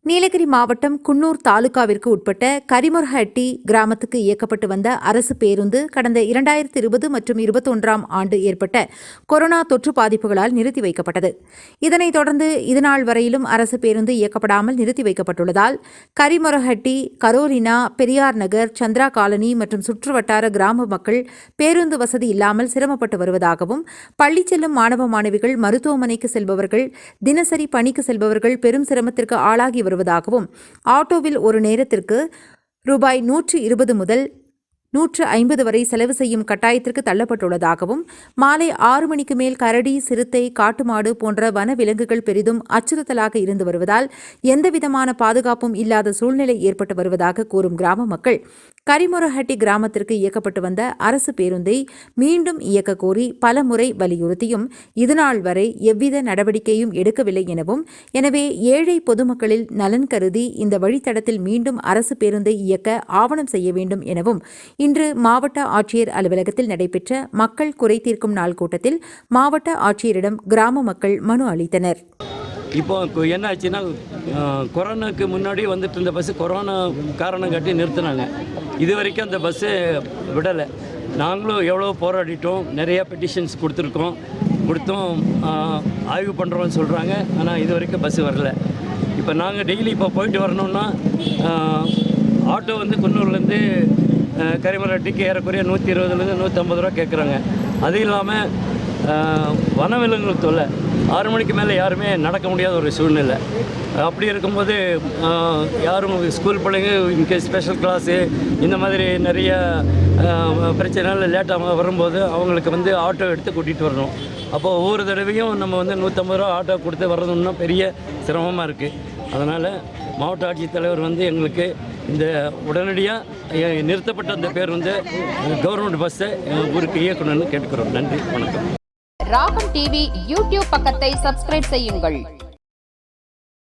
நீலகிரி மாவட்டம் குன்னூர் தாலுகாவிற்கு உட்பட்ட கரிமொரஹட்டி கிராமத்துக்கு இயக்கப்பட்டு வந்த அரசு பேருந்து கடந்த 2020 மற்றும் 2021 ஆண்டு ஏற்பட்ட கொரோனா தொற்று பாதிப்புகளால் நிறுத்தி வைக்கப்பட்டது. இதனைத் தொடர்ந்து இதுநாள் வரையிலும் அரசு பேருந்து இயக்கப்படாமல் நிறுத்தி வைக்கப்பட்டுள்ளதால் கரிமொரஹட்டி, கரோலினா, பெரியார் நகர், சந்திரா காலனி மற்றும் சுற்றுவட்டார கிராம மக்கள் பேருந்து வசதி இல்லாமல் சிரமப்பட்டு வருவதாகவும், பள்ளி செல்லும் மாணவ மாணவிகள், மருத்துவமனைக்கு செல்பவர்கள், தினசரி பணிக்கு செல்பவர்கள் பெரும் சிரமத்திற்கு ஆளாகி வருவதாகவும், ஆட்டோவில் ஒரு நேரத்திற்கு ரூபாய் 120 முதல் 150 வரை செலவு செய்யும் கட்டாயத்திற்கு தள்ளப்பட்டுள்ளதாகவும், மாலை 6 மணிக்கு மேல் கரடி, சிறுத்தை, காட்டுமாடு போன்ற வன விலங்குகள் பெரிதும் அச்சுறுத்தலாக இருந்து வருவதால் எந்தவிதமான பாதுகாப்பும் இல்லாத சூழ்நிலை ஏற்பட்டு வருவதாக கூறும் கிராம மக்கள், கரிமொரஹட்டி கிராமத்திற்கு இயக்கப்பட்டு வந்த அரசு பேருந்தை மீண்டும் இயக்க கோரி பலமுறை வலியுறுத்தியும் இதுநாள் வரை எவ்வித நடவடிக்கையும் எடுக்கவில்லை எனவும், எனவே ஏழை பொதுமக்களில் நலன் கருதி இந்த வழித்தடத்தில் மீண்டும் அரசு பேருந்தை இயக்க ஆவணம் செய்ய வேண்டும் எனவும் இன்று மாவட்ட ஆட்சியர் அலுவலகத்தில் நடைபெற்ற மக்கள் குறை தீர்க்கும் நாள் கூட்டத்தில் மாவட்ட ஆட்சியரிடம் கிராம மக்கள் மனு அளித்தனர். இப்போ என்ன ஆச்சுன்னா, கொரோனாவுக்கு முன்னாடி வந்துட்டு இருந்த பஸ்ஸு கொரோனா காரணம் காட்டி நிறுத்தினாங்க. இது வரைக்கும் அந்த பஸ்ஸு விடலை. நாங்களும் எவ்வளோ போராடிட்டோம், நிறையா பெட்டிஷன்ஸ் கொடுத்துருக்கோம், ஆய்வு பண்ணுறோன்னு சொல்கிறாங்க. ஆனால் இது வரைக்கும் பஸ்ஸு வரல. இப்போ நாங்கள் டெய்லி இப்போ போயிட்டு வரணுன்னா ஆட்டோ வந்து குன்னூர்லேருந்து கரிமொரஹட்டிக்கு ஏறக்குறைய 120 150 ரூபா கேட்குறாங்க. அது இல்லாமல் வனவிலங்குகள் தொல்லை, 6 மணிக்கு மேலே யாருமே நடக்க முடியாத ஒரு சூழ்நிலை. அப்படி இருக்கும்போது யாரும் ஸ்கூல் பிள்ளைங்க இன்கேஸ் ஸ்பெஷல் கிளாஸு இந்த மாதிரி நிறைய பிரச்சனைகள் லேட்டாக வரும்போது அவங்களுக்கு வந்து ஆட்டோ எடுத்து கூட்டிகிட்டு வரணும். அப்போது ஒவ்வொரு தடவையும் நம்ம வந்து 150 ரூபா ஆட்டோ கொடுத்து வர்றதுன்னா பெரிய சிரமமாக இருக்குது. அதனால் மாவட்ட ஆட்சித்தலைவர் வந்து எங்களுக்கு இந்த உடனடியாக நிறுத்தப்பட்ட அந்த பேருந்து கவர்மெண்ட் பஸ்ஸை ஊருக்கு இயக்கணும்னு கேட்டுக்கிறோம். நன்றி, வணக்கம். ராகம் டிவி யூடியூப் பக்கத்தை சப்ஸ்கிரைப் செய்யுங்கள்.